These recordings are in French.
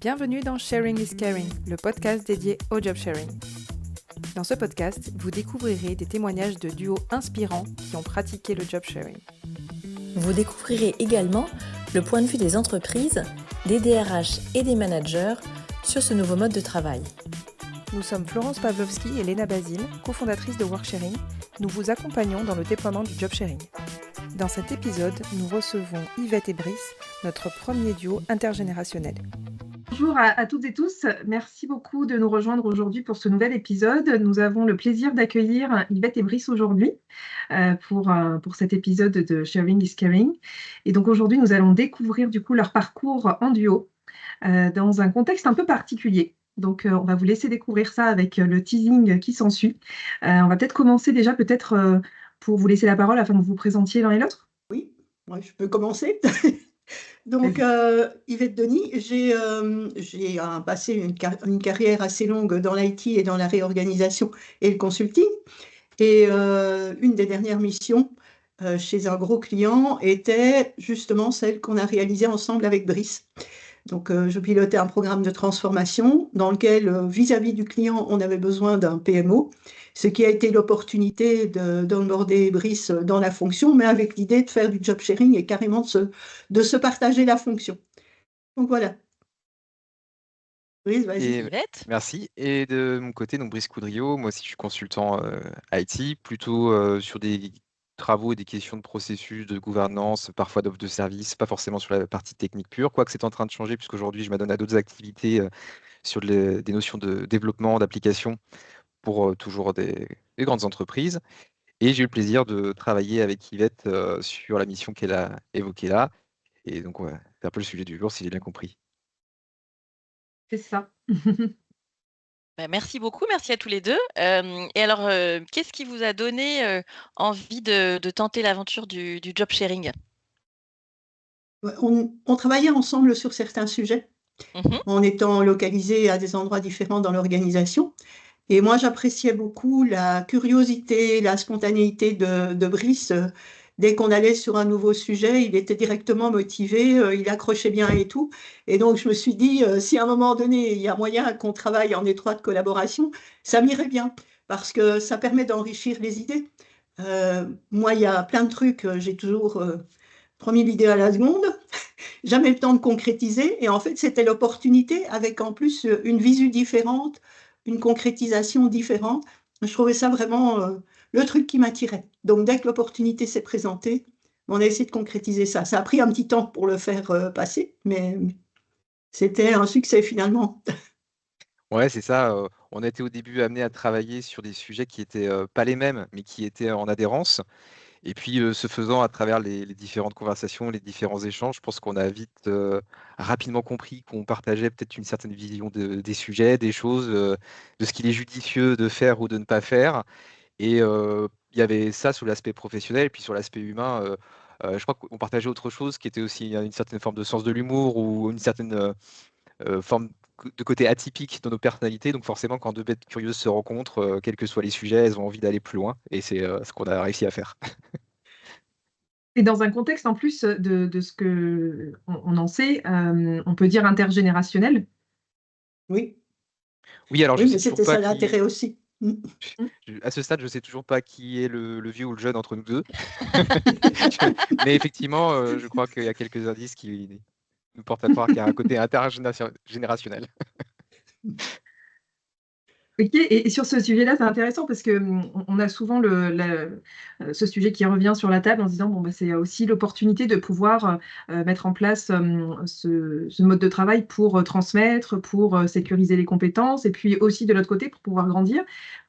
Bienvenue dans Sharing is Caring, le podcast dédié au job sharing. Dans ce podcast, vous découvrirez des témoignages de duos inspirants qui ont pratiqué le job sharing. Vous découvrirez également le point de vue des entreprises, des DRH et des managers sur ce nouveau mode de travail. Nous sommes Florence Pavlovski et Léna Basile, cofondatrices de Worksharing. Nous vous accompagnons dans le déploiement du job sharing. Dans cet épisode, nous recevons Yvette et Brice, notre premier duo intergénérationnel. Bonjour à toutes et tous, merci beaucoup de nous rejoindre aujourd'hui pour ce nouvel épisode. Nous avons le plaisir d'accueillir Yvette et Brice aujourd'hui pour cet épisode de Sharing is Caring. Et donc aujourd'hui, nous allons découvrir du coup leur parcours en duo dans un contexte un peu particulier. Donc on va vous laisser découvrir ça avec le teasing qui s'ensuit. On va peut-être commencer déjà pour vous laisser la parole afin que vous vous présentiez l'un et l'autre. Oui, moi je peux commencer. Donc, Yvette Denis, j'ai passé une carrière assez longue dans l'IT et dans la réorganisation et le consulting. Et une des dernières missions chez un gros client était justement celle qu'on a réalisée ensemble avec Brice. Donc, je pilotais un programme de transformation dans lequel, vis-à-vis du client, on avait besoin d'un PMO, ce qui a été l'opportunité d'onboarder Brice dans la fonction, mais avec l'idée de faire du job sharing et carrément de se partager la fonction. Donc voilà. Brice, vas-y. Merci. Et de mon côté, donc Brice Coudriot, moi aussi je suis consultant IT, plutôt sur des travaux et des questions de processus, de gouvernance, parfois d'offres de services, pas forcément sur la partie technique pure, quoique c'est en train de changer puisqu'aujourd'hui je m'adonne à d'autres activités sur des notions de développement, d'application pour toujours des grandes entreprises. Et j'ai eu le plaisir de travailler avec Yvette sur la mission qu'elle a évoquée là. Et donc, ouais, c'est un peu le sujet du jour, si j'ai bien compris. C'est ça. Merci beaucoup, merci à tous les deux. Et alors, qu'est-ce qui vous a donné envie de tenter l'aventure du job sharing? Ouais, on travaillait ensemble sur certains sujets, en étant localisés à des endroits différents dans l'organisation. Et moi, j'appréciais beaucoup la curiosité, la spontanéité de Brice. Dès qu'on allait sur un nouveau sujet, il était directement motivé, il accrochait bien et tout. Et donc, je me suis dit, si à un moment donné, il y a moyen qu'on travaille en étroite collaboration, ça m'irait bien, parce que ça permet d'enrichir les idées. Moi, il y a plein de trucs, j'ai toujours promis l'idée à la seconde, jamais le temps de concrétiser. Et en fait, c'était l'opportunité, avec en plus une visu différente, une concrétisation différente. Je trouvais ça vraiment le truc qui m'attirait. Donc, dès que l'opportunité s'est présentée, on a essayé de concrétiser ça. Ça a pris un petit temps pour le faire passer, mais c'était un succès finalement. Ouais, c'est ça. On a été au début amené à travailler sur des sujets qui étaient pas les mêmes, mais qui étaient en adhérence. Et puis, ce faisant, à travers les différentes conversations, les différents échanges, je pense qu'on a vite, rapidement compris qu'on partageait peut-être une certaine vision des sujets, des choses, de ce qu'il est judicieux de faire ou de ne pas faire. Et il y avait ça sur l'aspect professionnel. Et puis sur l'aspect humain, je crois qu'on partageait autre chose qui était aussi une certaine forme de sens de l'humour ou une certaine forme de côté atypique dans nos personnalités. Donc forcément, quand deux bêtes curieuses se rencontrent, quels que soient les sujets, elles ont envie d'aller plus loin. Et c'est ce qu'on a réussi à faire. Et dans un contexte en plus de ce qu'on en sait, on peut dire intergénérationnel. Oui, Oui, alors je oui, sais mais toujours c'était pas ça l'intérêt aussi. à ce stade, je sais toujours pas qui est le vieux ou le jeune entre nous deux. Mais effectivement, je crois qu'il y a quelques indices qui nous portent à croire qu'il y a un côté intergénérationnel. Ok, et sur ce sujet-là, c'est intéressant parce que on a souvent ce sujet qui revient sur la table en se disant bon, bah, c'est aussi l'opportunité de pouvoir mettre en place ce mode de travail pour transmettre, pour sécuriser les compétences et puis aussi de l'autre côté pour pouvoir grandir.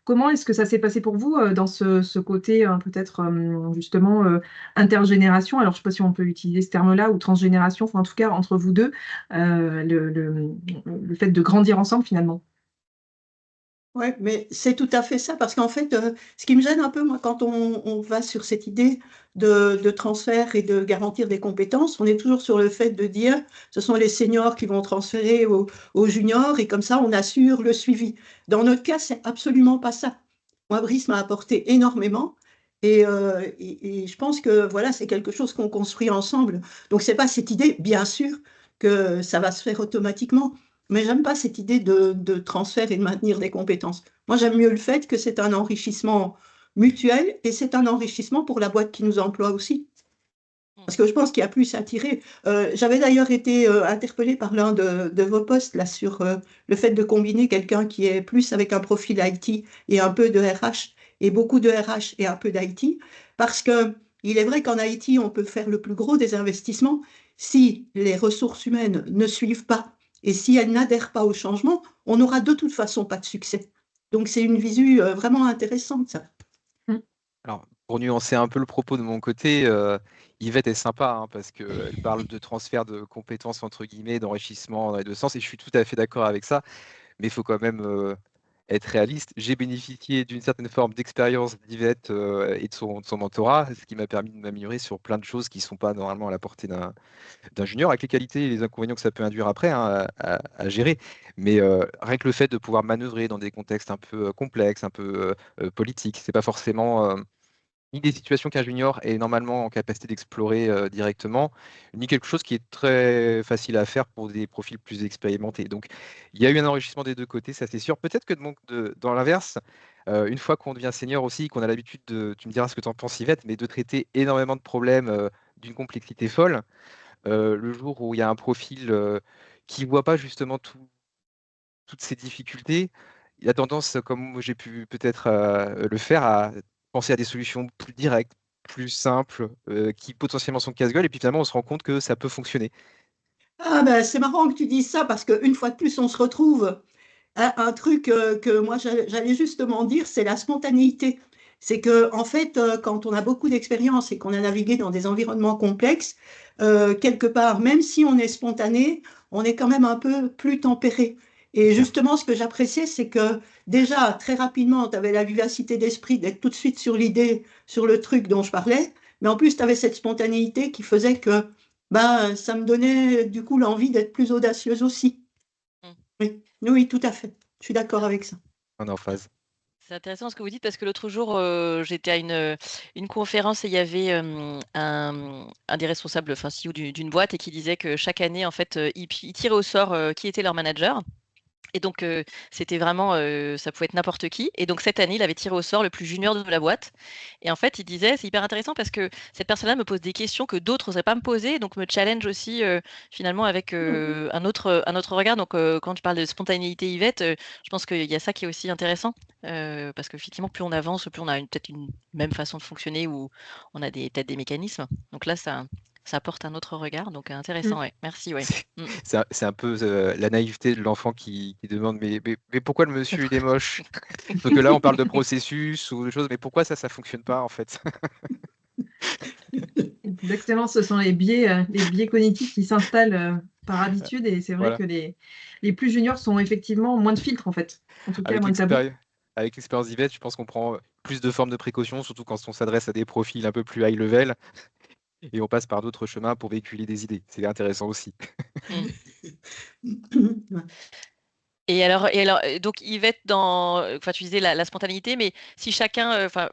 Comment est-ce que ça s'est passé pour vous dans ce côté peut-être justement intergénération? Alors, je ne sais pas si on peut utiliser ce terme-là ou transgénération, enfin, en tout cas entre vous deux, le fait de grandir ensemble finalement. Ouais, mais c'est tout à fait ça, parce qu'en fait, ce qui me gêne un peu, moi, quand on va sur cette idée de transfert et de garantir des compétences, on est toujours sur le fait de dire, ce sont les seniors qui vont transférer aux juniors et comme ça, on assure le suivi. Dans notre cas, c'est absolument pas ça. Moi, Brice m'a apporté énormément et je pense que voilà, c'est quelque chose qu'on construit ensemble. Donc, c'est pas cette idée, bien sûr, que ça va se faire automatiquement. mais j'aime pas cette idée de transfert et de maintenir des compétences. Moi, j'aime mieux le fait que c'est un enrichissement mutuel et c'est un enrichissement pour la boîte qui nous emploie aussi. Parce que je pense qu'il y a plus à tirer. J'avais d'ailleurs été interpellée par l'un de vos posts là, sur le fait de combiner quelqu'un qui est plus avec un profil IT et un peu de RH, et beaucoup de RH et un peu d'IT, parce que il est vrai qu'en IT, on peut faire le plus gros des investissements si les ressources humaines ne suivent pas et si elles n'adhèrent pas au changement, on n'aura de toute façon pas de succès. Donc c'est une visu vraiment intéressante, ça. Alors, pour nuancer un peu le propos de mon côté, Yvette est sympa hein, parce qu'elle parle de transfert de compétences, entre guillemets, d'enrichissement dans les deux sens, et je suis tout à fait d'accord avec ça, mais il faut quand même être réaliste. J'ai bénéficié d'une certaine forme d'expérience d'Yvette et de son mentorat, ce qui m'a permis de m'améliorer sur plein de choses qui ne sont pas normalement à la portée d'un junior, avec les qualités et les inconvénients que ça peut induire après hein, à gérer. Mais rien que le fait de pouvoir manœuvrer dans des contextes un peu complexes, un peu politiques, c'est pas forcément ni des situations qu'un junior est normalement en capacité d'explorer directement, ni quelque chose qui est très facile à faire pour des profils plus expérimentés. Donc, il y a eu un enrichissement des deux côtés, ça c'est sûr. Peut-être que dans l'inverse, une fois qu'on devient senior aussi, qu'on a l'habitude de, tu me diras ce que tu en penses Yvette, mais de traiter énormément de problèmes d'une complexité folle, le jour où il y a un profil qui ne voit pas justement toutes ces difficultés, il a tendance, comme j'ai pu peut-être le faire, à penser à des solutions plus directes, plus simples, qui potentiellement sont casse-gueule, et puis finalement on se rend compte que ça peut fonctionner. Ah ben, c'est marrant que tu dises ça parce qu'une fois de plus, on se retrouve à un truc que moi j'allais justement dire, c'est la spontanéité. C'est que en fait, quand on a beaucoup d'expérience et qu'on a navigué dans des environnements complexes, quelque part, même si on est spontané, on est quand même un peu plus tempéré. Et Clair. justement, ce que j'appréciais, c'est que déjà, très rapidement, tu avais la vivacité d'esprit d'être tout de suite sur l'idée, sur le truc dont je parlais, mais en plus, tu avais cette spontanéité qui faisait que ben, ça me donnait du coup l'envie d'être plus audacieuse aussi. Mm. Oui, oui, tout à fait. Je suis d'accord avec ça. On est en phase. C'est intéressant ce que vous dites parce que l'autre jour, j'étais à une conférence et il y avait un des responsables, enfin CEO d'une boîte et qui disait que chaque année, en fait, ils tiraient au sort qui était leur manager. Et donc, c'était vraiment, ça pouvait être n'importe qui. Et donc cette année, il avait tiré au sort le plus junior de la boîte. Et en fait, il disait: «C'est hyper intéressant parce que cette personne-là me pose des questions que d'autres n'oseraient pas me poser, donc me challenge aussi, finalement avec, un autre regard». Donc, quand tu parles de spontanéité, Yvette, je pense qu'il y a ça qui est aussi intéressant, parce qu'effectivement, plus on avance, plus on a peut-être une même façon de fonctionner ou on a peut-être des mécanismes. Donc là, ça apporte un autre regard, donc intéressant, ouais. Merci, ouais. C'est Mmh. c'est un peu la naïveté de l'enfant qui demande mais pourquoi le monsieur il est moche? Donc là on parle de processus ou de choses, mais pourquoi ça fonctionne pas en fait? Exactement, ce sont les biais cognitifs qui s'installent par habitude et c'est vrai Voilà. que les plus juniors sont effectivement moins de filtres en fait, en tout cas Avec moins de tabous. l'expérience d'Yvette, je pense qu'on prend plus de formes de précaution, surtout quand on s'adresse à des profils un peu plus high level, et on passe par d'autres chemins pour véhiculer des idées. C'est intéressant aussi. Mmh. Ouais. Donc Yvette, enfin, tu disais la spontanéité, mais si chacun, enfin,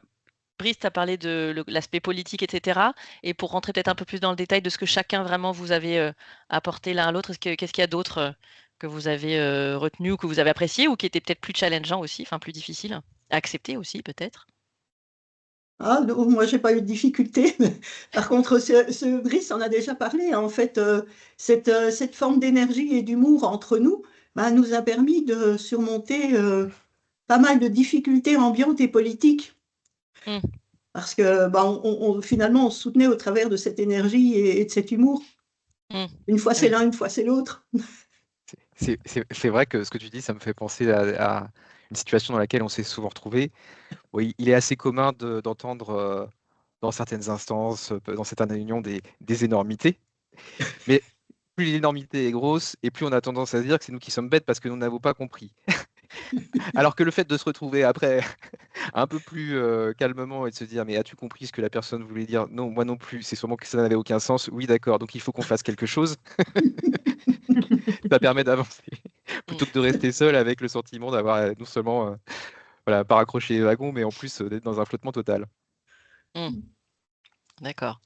Brice, tu as parlé de l'aspect politique, etc. Et pour rentrer peut-être un peu plus dans le détail de ce que chacun vraiment vous avez apporté l'un à l'autre, qu'est-ce qu'il y a d'autre que vous avez retenu ou que vous avez apprécié ou qui était peut-être plus challengeant aussi, enfin plus difficile à accepter aussi peut-être? Ah non, moi, j'ai pas eu de difficulté. Par contre, ce Brice en a déjà parlé. En fait, cette forme d'énergie et d'humour entre nous bah, nous a permis de surmonter pas mal de difficultés ambiantes et politiques. Mmh. Parce que bah, finalement, on se soutenait au travers de cette énergie et de cet humour. Mmh. Une fois Ah c'est oui. l'un, une fois c'est l'autre. C'est vrai que ce que tu dis, ça me fait penser à une situation dans laquelle on s'est souvent retrouvé. Oui, il est assez commun d'entendre dans certaines instances, dans certaines réunions, des énormités. Mais plus l'énormité est grosse, et plus on a tendance à se dire que c'est nous qui sommes bêtes parce que nous n'avons pas compris. Alors que le fait de se retrouver après un peu plus calmement et de se dire mais as-tu compris ce que la personne voulait dire? Non, moi non plus, c'est sûrement que ça n'avait aucun sens. Oui, d'accord, donc il faut qu'on fasse quelque chose. Ça permet d'avancer Mmh. plutôt que de rester seul avec le sentiment d'avoir non seulement voilà, pas raccroché les wagons, mais en plus d'être dans un flottement total. Mmh. D'accord.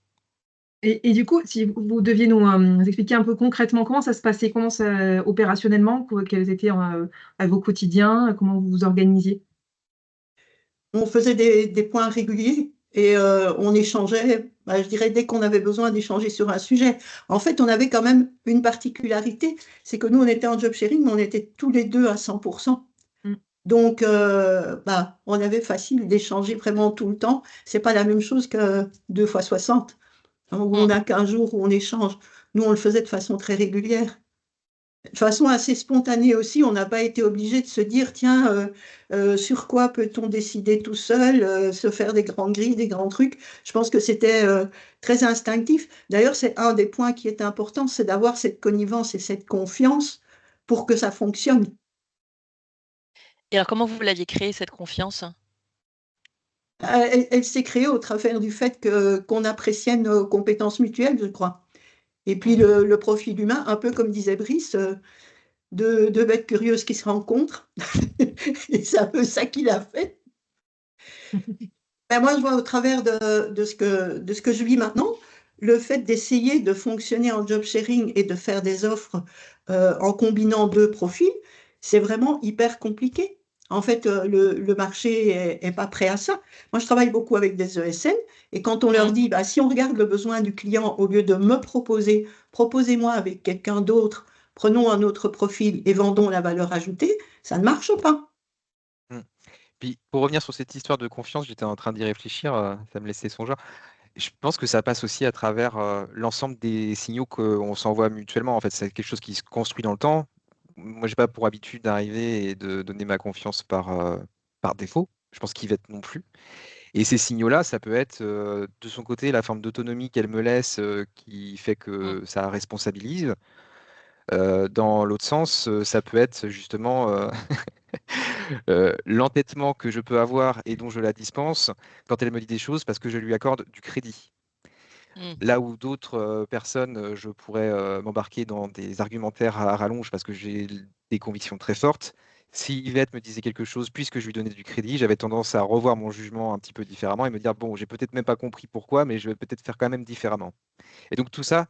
Et du coup, si vous deviez nous expliquer un peu concrètement comment ça se passait, opérationnellement, quels étaient à vos quotidiens, comment vous vous organisiez? On faisait des points réguliers et on échangeait, je dirais, dès qu'on avait besoin d'échanger sur un sujet. En fait, on avait quand même une particularité, c'est que nous, on était en job sharing, mais on était tous les deux à 100%. Mm. Donc, on avait facile d'échanger vraiment tout le temps. C'est pas la même chose que 2 fois 60, où on a 15 jours où on échange. Nous, on le faisait de façon très régulière. De façon assez spontanée aussi, on n'a pas été obligé de se dire, tiens, sur quoi peut-on décider tout seul, se faire des grandes grilles, des grands trucs. Je pense que c'était très instinctif. D'ailleurs, c'est un des points qui est important, c'est d'avoir cette connivence et cette confiance pour que ça fonctionne. Et alors, comment vous l'aviez créée, cette confiance? Elle s'est créée au travers du fait qu'on appréciait nos compétences mutuelles, je crois. Et puis Mmh. le profil humain, un peu comme disait Brice, deux bêtes curieuses qui se rencontrent. Et c'est un peu ça qu'il a fait. Ben moi, je vois au travers de ce que je vis maintenant, le fait d'essayer de fonctionner en job sharing et de faire des offres en combinant deux profils, c'est vraiment hyper compliqué. En fait, le marché est pas prêt à ça. Moi, je travaille beaucoup avec des ESN et quand on leur Mmh. dit, bah, si on regarde le besoin du client, au lieu de me proposer, proposez-moi avec quelqu'un d'autre, prenons un autre profil et vendons la valeur ajoutée, ça ne marche pas. Mmh. Puis pour revenir sur cette histoire de confiance, j'étais en train d'y réfléchir, ça me laissait songer. Je pense que ça passe aussi à travers, l'ensemble des signaux qu'on s'envoie mutuellement. En fait, c'est quelque chose qui se construit dans le temps. Moi, j'ai pas pour habitude d'arriver et de donner ma confiance par défaut. Je pense qu'Yvette non plus. Et ces signaux-là, ça peut être, de son côté, la forme d'autonomie qu'elle me laisse, qui fait Mmh. que ça responsabilise. Dans l'autre sens, ça peut être justement, l'entêtement que je peux avoir et dont je la dispense quand elle me dit des choses parce que je lui accorde du crédit. Mmh. Là où d'autres, personnes, je pourrais, m'embarquer dans des argumentaires à rallonge parce que j'ai des convictions très fortes. Si Yvette me disait quelque chose, puisque je lui donnais du crédit, j'avais tendance à revoir mon jugement un petit peu différemment et me dire: «Bon, j'ai peut-être même pas compris pourquoi, mais je vais peut-être faire quand même différemment» et donc tout ça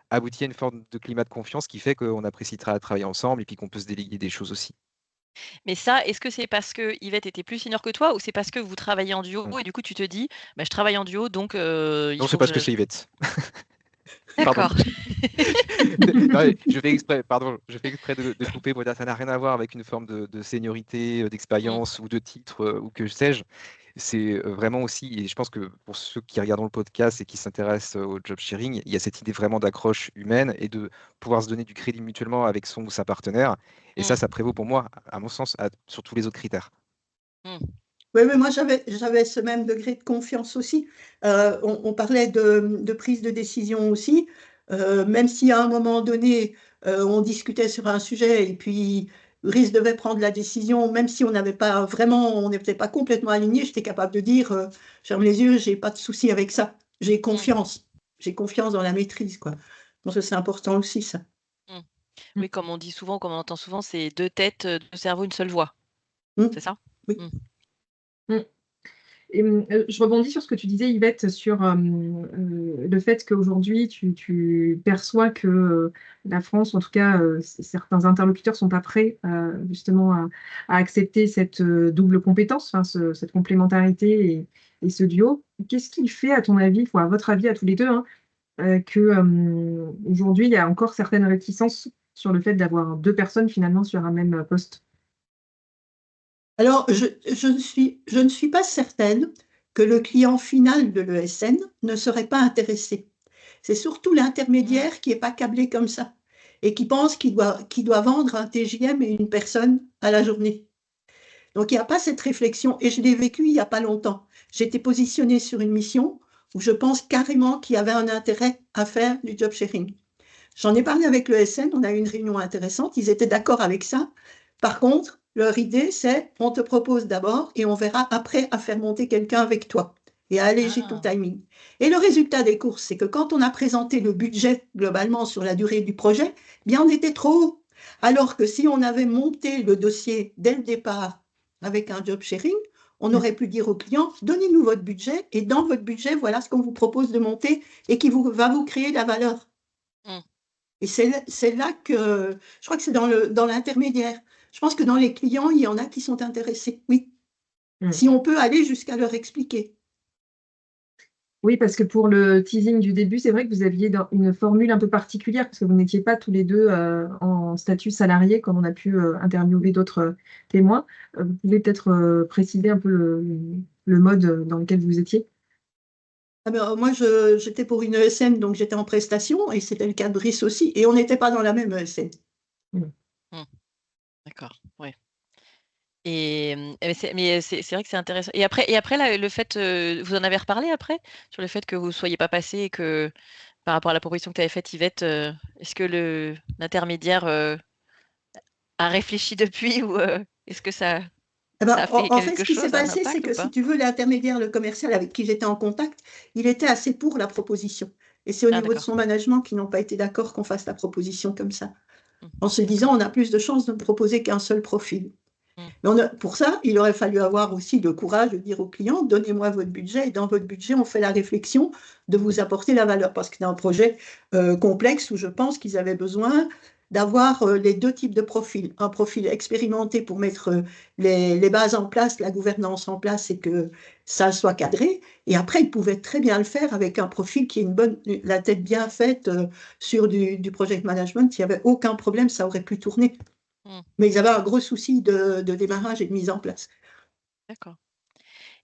aboutit à une forme de climat de confiance qui fait qu'on apprécie travailler ensemble et puis qu'on peut se déléguer des choses aussi. Mais ça, est-ce que c'est parce que Yvette était plus senior que toi ou c'est parce que vous travaillez en duo Mmh. et du coup tu te dis: «Bah, je travaille en duo donc il Non, c'est faut que parce que je» c'est Yvette. Pardon. D'accord. Non, mais je fais exprès, pardon, je fais exprès de couper pour dire ça n'a rien à voir avec une forme de seniorité, Mmh. d'expérience ou de titre, ou que sais-je. C'est, vraiment aussi et je pense que pour ceux qui regardent le podcast et qui s'intéressent, au job sharing, il y a cette idée vraiment d'accroche humaine et de pouvoir se donner du crédit mutuellement avec son ou sa partenaire et Mmh. ça prévaut pour moi, à mon sens, sur tous les autres critères. Mmh. Oui, mais moi j'avais ce même degré de confiance aussi. On parlait de prise de décision aussi, même si à un moment donné, on discutait sur un sujet et puis Brice devait prendre la décision, même si on n'était pas complètement alignés, j'étais capable de dire, «Ferme les yeux, j'ai pas de souci avec ça. J'ai Mmh. confiance. J'ai confiance dans la maîtrise», quoi. Je pense que c'est important aussi ça. Mmh. Oui, comme on dit souvent, comme on entend souvent, c'est 2 têtes, 2 cerveaux, une seule voix. Mmh. C'est ça? Oui. Mmh. Mm. Je rebondis sur ce que tu disais, Yvette, sur le fait qu'aujourd'hui, tu perçois que la France, ou en tout cas certains interlocuteurs, ne sont pas prêts justement à accepter cette double compétence, enfin, cette complémentarité et ce duo. Qu'est-ce qui fait, à ton avis, ou à votre avis, à tous les deux, hein, que aujourd'hui, il y a encore certaines réticences sur le fait d'avoir deux personnes finalement sur un même poste? Alors, je ne suis pas certaine que le client final de l'ESN ne serait pas intéressé. C'est surtout Mmh. l'intermédiaire qui n'est pas câblé comme ça et qui pense qu'il doit vendre un TJM et une personne à la journée. Donc, il n'y a pas cette réflexion et je l'ai vécu il n'y a pas longtemps. J'étais positionnée sur une mission où je pense carrément qu'il y avait un intérêt à faire du job sharing. J'en ai parlé avec l'ESN, on a eu une réunion intéressante, ils étaient d'accord avec ça. Par contre, leur idée, c'est on te propose d'abord et on verra après à faire monter quelqu'un avec toi et à alléger ton Ah! timing. Et le résultat des courses, c'est que quand on a présenté le budget globalement sur la durée du projet, bien on était trop haut. Alors que si on avait monté le dossier dès le départ avec un job sharing, on aurait pu dire au client, donnez-nous votre budget et dans votre budget, voilà ce qu'on vous propose de monter et qui va vous créer de la valeur. Et c'est là que, je crois que c'est dans l'intermédiaire. Je pense que dans les clients, il y en a qui sont intéressés, oui. Si on peut aller jusqu'à leur expliquer. Oui, parce que pour le teasing du début, c'est vrai que vous aviez une formule un peu particulière, parce que vous n'étiez pas tous les deux en statut salarié, comme on a pu interviewer d'autres témoins. Vous pouvez peut-être préciser un peu le mode dans lequel vous étiez? Moi, j'étais pour une ESN, donc j'étais en prestation, et c'était le cas de Brice aussi, et on n'était pas dans la même ESN. D'accord, oui. Mais c'est vrai que c'est intéressant. Et après là, le fait, vous en avez reparlé après, sur le fait que vous ne soyez pas passé et que par rapport à la proposition que tu avais faite, Yvette, est-ce que l'intermédiaire a réfléchi depuis ou est-ce que ça a fait En fait, quelque ce qui s'est chose, un passé, c'est impact ou que si pas? tu veux, l'intermédiaire, le commercial avec qui j'étais en contact, il était assez pour la proposition. Et c'est au niveau de D'accord. son management qu'ils n'ont pas été d'accord qu'on fasse la proposition comme ça. En se D'accord. disant, on a plus de chances de ne proposer qu'un seul profil. Mais pour ça, il aurait fallu avoir aussi le courage de dire au client, donnez-moi votre budget, et dans votre budget, on fait la réflexion de vous apporter la valeur. Parce que c'est un projet complexe où je pense qu'ils avaient besoin d'avoir les deux types de profils. Un profil expérimenté pour mettre les bases en place, la gouvernance en place et que ça soit cadré. Et après, ils pouvaient très bien le faire avec un profil qui ait la tête bien faite sur du project management. Il n'y avait aucun problème, ça aurait pu tourner. Mais ils avaient un gros souci de démarrage et de mise en place. D'accord.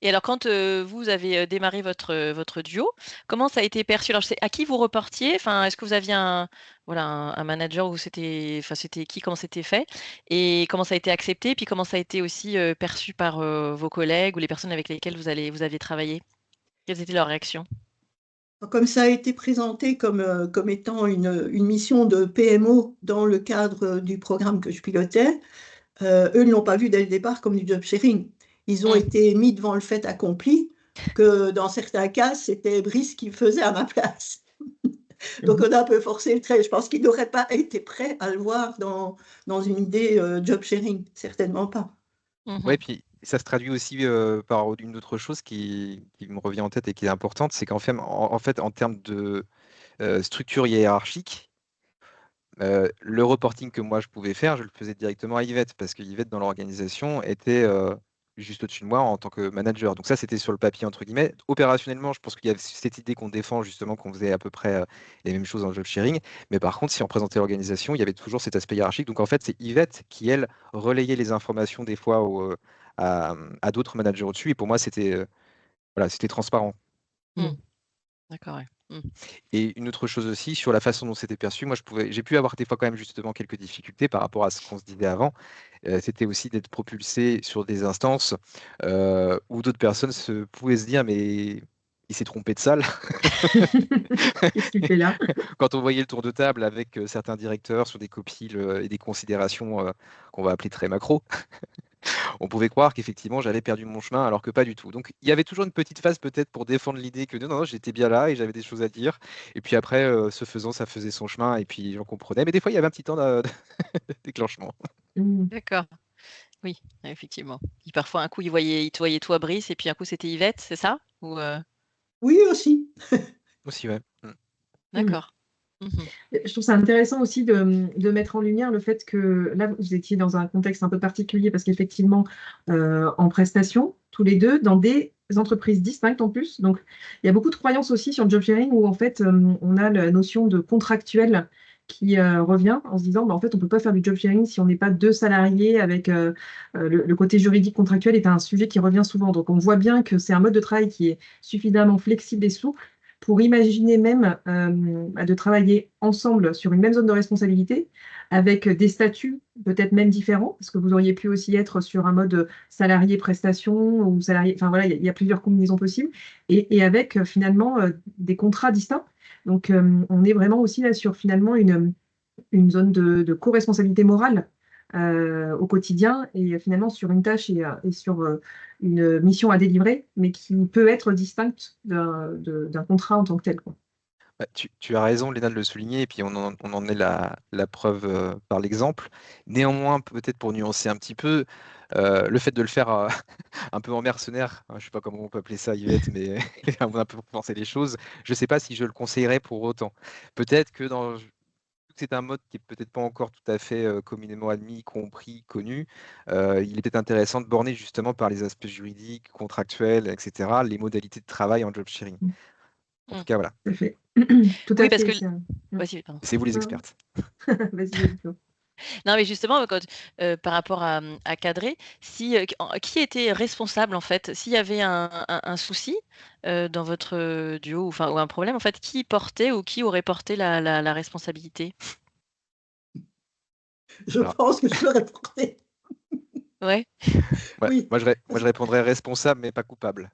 Et alors, quand vous avez démarré votre duo, comment ça a été perçu? Alors, à qui vous reportiez? Enfin, est-ce que vous aviez un manager ou c'était qui? Comment c'était fait? Et comment ça a été accepté? Puis comment ça a été aussi perçu par vos collègues ou les personnes avec lesquelles vous aviez travaillé? Quelles étaient leurs réactions? Comme ça a été présenté comme étant une mission de PMO dans le cadre du programme que je pilotais, eux ne l'ont pas vu dès le départ comme du job sharing. Ils ont été mis devant le fait accompli que dans certains cas, c'était Brice qui faisait à ma place. Donc on a un peu forcé le trait. Je pense qu'ils n'auraient pas été prêts à le voir dans une idée job sharing, certainement pas. Ouais, puis ça se traduit aussi par une autre chose qui me revient en tête et qui est importante, c'est qu'en fait, en termes de structure hiérarchique, le reporting que moi je pouvais faire, je le faisais directement à Yvette, parce que Yvette dans l'organisation était juste au-dessus de moi en tant que manager. Donc ça, c'était sur le papier, entre guillemets. Opérationnellement, je pense qu'il y a cette idée qu'on défend, justement, qu'on faisait à peu près les mêmes choses dans le job sharing. Mais par contre, si on présentait l'organisation, il y avait toujours cet aspect hiérarchique. Donc en fait, c'est Yvette qui, elle, relayait les informations des fois à d'autres managers au-dessus. Et pour moi, c'était voilà, c'était transparent. D'accord, ouais. Et une autre chose aussi, sur la façon dont c'était perçu, moi j'ai pu avoir des fois quand même justement quelques difficultés par rapport à ce qu'on se disait avant. C'était aussi d'être propulsé sur des instances où d'autres personnes pouvaient se dire, mais il s'est trompé de salle. Qu'est-ce qu'il fait là? Quand on voyait le tour de table avec certains directeurs sur des copies et des considérations qu'on va appeler très macro, on pouvait croire qu'effectivement j'avais perdu mon chemin alors que pas du tout. Donc il y avait toujours une petite phase peut-être pour défendre l'idée que non, j'étais bien là et j'avais des choses à dire. Et puis après, ce faisant, ça faisait son chemin et puis j'en comprenais. Mais des fois, il y avait un petit temps de déclenchement. D'accord. Oui, effectivement. Et parfois, un coup, il te voyait toi, Brice, et puis un coup, c'était Yvette, c'est ça? Ou, Oui, aussi. Aussi, ouais. D'accord. Je trouve ça intéressant aussi de mettre en lumière le fait que là, vous étiez dans un contexte un peu particulier parce qu'effectivement, en prestation, tous les deux, dans des entreprises distinctes en plus. Donc, il y a beaucoup de croyances aussi sur le job sharing où en fait, on a la notion de contractuel qui revient en se disant, bah, en fait, on ne peut pas faire du job sharing si on n'est pas deux salariés avec le côté juridique contractuel est un sujet qui revient souvent. Donc, on voit bien que c'est un mode de travail qui est suffisamment flexible et souple pour imaginer même de travailler ensemble sur une même zone de responsabilité, avec des statuts peut-être même différents, parce que vous auriez pu aussi être sur un mode salarié-prestation ou salarié, enfin voilà, il y a plusieurs combinaisons possibles, et avec finalement des contrats distincts. Donc on est vraiment aussi là sur finalement une zone de co-responsabilité morale au quotidien et finalement sur une tâche et sur une mission à délivrer, mais qui peut être distincte d'un contrat en tant que tel, quoi. Tu as raison, Léna, de le souligner, et puis on en est la preuve par l'exemple. Néanmoins, peut-être pour nuancer un petit peu, le fait de le faire un peu en mercenaire, hein, je ne sais pas comment on peut appeler ça, Yvette, mais on a un peu penser les choses, je ne sais pas si je le conseillerais pour autant. Peut-être que c'est un mode qui est peut-être pas encore tout à fait communément admis, compris, connu. Il est peut-être intéressant de borner justement par les aspects juridiques, contractuels, etc., les modalités de travail en job sharing. En tout cas, voilà. Tout à fait. Tout Oui, à parce fait. que. Vas-y, pardon. C'est vous les expertes. Vas-y, Flo. Non, mais justement, par rapport à cadrer, qui était responsable en fait? S'il y avait un souci dans votre duo, ou un problème, en fait, qui portait ou qui aurait porté la responsabilité? Je Alors. pense que je l'aurais porté. Ouais. Ouais, Oui. moi, je répondrais responsable, mais pas coupable.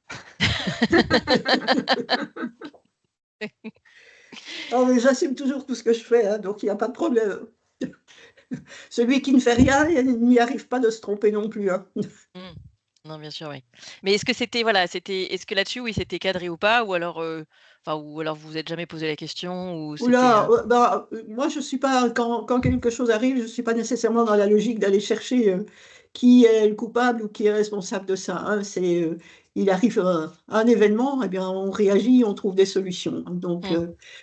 Non, mais j'assume toujours tout ce que je fais, hein, donc il n'y a pas de problème. Celui qui ne fait rien, il n'y arrive pas de se tromper non plus. Hein. Mmh. Non, bien sûr, oui. Mais est-ce que est-ce que là-dessus, oui, c'était cadré ou pas? Ou alors, vous vous êtes jamais posé la question ou c'était, Oula, moi je suis pas quand quelque chose arrive, je suis pas nécessairement dans la logique d'aller chercher qui est le coupable ou qui est responsable de ça. Hein. Il arrive un événement, eh bien on réagit, on trouve des solutions. Donc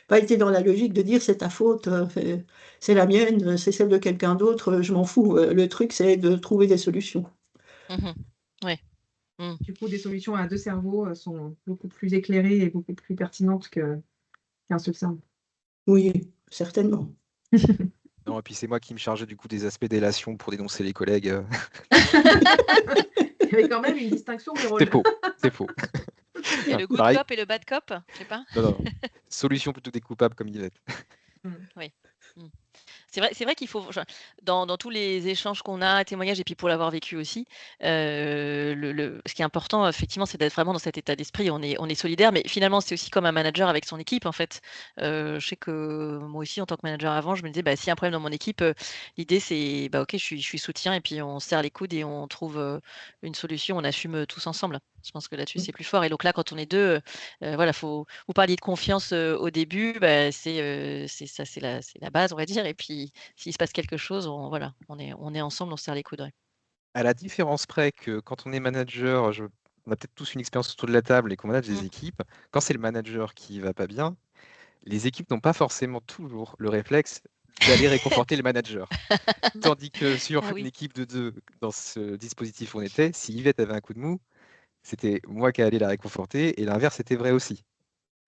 pas été dans la logique de dire c'est ta faute, c'est la mienne, c'est celle de quelqu'un d'autre, je m'en fous. Le truc c'est de trouver des solutions. Mmh. Ouais. Mmh. Du coup, des solutions à deux cerveaux sont beaucoup plus éclairées et beaucoup plus pertinentes qu'un seul cerveau. Oui, certainement. Non, et puis c'est moi qui me chargeais du coup des aspects délation pour dénoncer les collègues. Il y avait quand même une distinction des rôles. C'est faux. Il y a le good Pareil. cop et le bad cop? Je sais pas. Non. Solution plutôt des coupables comme Yvette. Oui. Mmh. C'est vrai qu'il faut dans tous les échanges qu'on a, témoignages et puis pour l'avoir vécu aussi, ce qui est important effectivement, c'est d'être vraiment dans cet état d'esprit. On est solidaire, mais finalement, c'est aussi comme un manager avec son équipe, en fait. Je sais que moi aussi, en tant que manager avant, je me disais: «Bah, s'il y a un problème dans mon équipe, l'idée c'est, bah, OK, je suis soutien et puis on se serre les coudes et on trouve, une solution, on assume, tous ensemble». Je pense que là-dessus, c'est plus fort et donc là, quand on est 2, voilà, vous parliez de confiance, au début, bah, c'est ça, c'est la base, on va dire et puis s'il se passe quelque chose, on est ensemble, on se serre les coudes, ouais. À la différence près que quand on est manager, on a peut-être tous une expérience autour de la table et qu'on manage des équipes. Quand c'est le manager qui va pas bien, les équipes n'ont pas forcément toujours le réflexe d'aller réconforter le manager. Tandis que sur Ah une oui. équipe de 2, dans ce dispositif où on était, si Yvette avait un coup de mou, c'était moi qui allais la réconforter et l'inverse était vrai aussi.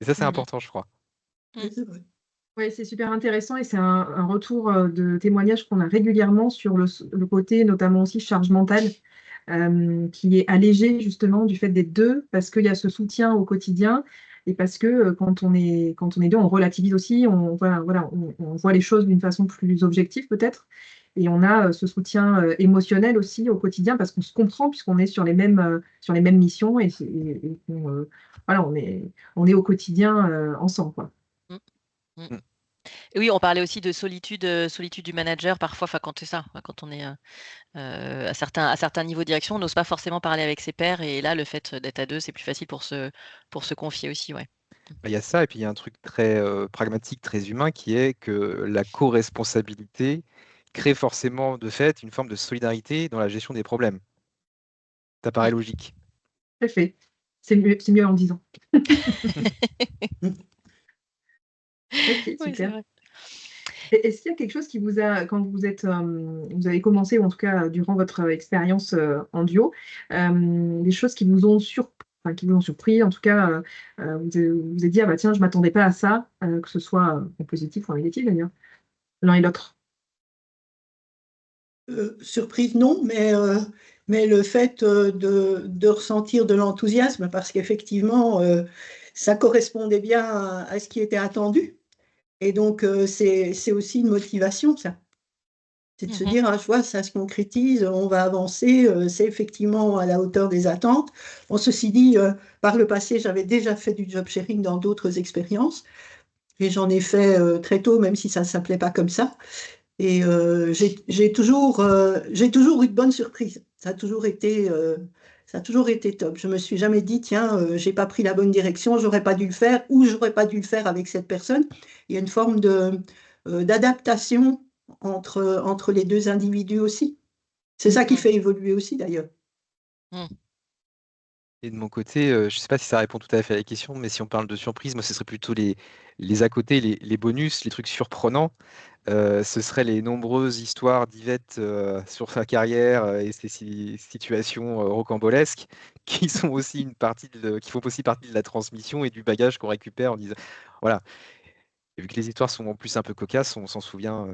Et ça, c'est Mmh. important, je crois. Oui, c'est vrai. Oui, c'est super intéressant et c'est un retour de témoignage qu'on a régulièrement sur le côté, notamment aussi charge mentale, qui est allégé justement du fait d'être deux, parce qu'il y a ce soutien au quotidien et parce que quand on est deux, on relativise aussi, on voit les choses d'une façon plus objective peut-être. Et on a ce soutien émotionnel aussi au quotidien parce qu'on se comprend puisqu'on est sur les mêmes missions et voilà, on est au quotidien ensemble, quoi. Mmh. Mmh. Mmh. Et oui, on parlait aussi de solitude du manager parfois, quand c'est ça, quand on est, à certains niveaux de direction, on n'ose pas forcément parler avec ses pairs et là, le fait d'être à 2, c'est plus facile pour se confier aussi, ouais. Bah, il y a ça et puis il y a un truc très, pragmatique, très humain qui est que la co-responsabilité crée forcément de fait une forme de solidarité dans la gestion des problèmes. Ça paraît logique. Tout à fait. C'est mieux en le disant. Ok, Oui, c'est super. vrai. Et est-ce qu'il y a quelque chose qui vous a, quand vous avez commencé, ou en tout cas durant votre expérience en duo, des choses qui vous ont surpris, en tout cas, vous avez dit, ah bah tiens, je ne m'attendais pas à ça, que ce soit en positif ou en négatif d'ailleurs, l'un et l'autre. Surprise non, mais le fait, de ressentir de l'enthousiasme parce qu'effectivement, ça correspondait bien à ce qui était attendu et donc c'est aussi une motivation ça. C'est de se Mmh. dire: «Ah je vois ça se concrétise, on va avancer, c'est effectivement à la hauteur des attentes». Bon ceci dit, par le passé, j'avais déjà fait du job sharing dans d'autres expériences et j'en ai fait, très tôt même si ça ne s'appelait pas comme ça. Et j'ai toujours eu de bonnes surprises. Ça a toujours été Ça a toujours été top. Je me suis jamais dit, tiens, j'ai pas pris la bonne direction, j'aurais pas dû le faire, ou j'aurais pas dû le faire avec cette personne. Il y a une forme d'adaptation entre les deux individus aussi. C'est ça qui fait évoluer aussi, d'ailleurs. Et de mon côté, je ne sais pas si ça répond tout à fait à la question, mais si on parle de surprise, moi, ce serait plutôt les à côté, les bonus, les trucs surprenants. Ce seraient les nombreuses histoires d'Yvette sur sa carrière et ses situations rocambolesques qui sont aussi qui font aussi partie de la transmission et du bagage qu'on récupère en disant, voilà. Et vu que les histoires sont en plus un peu cocasses, on s'en souvient,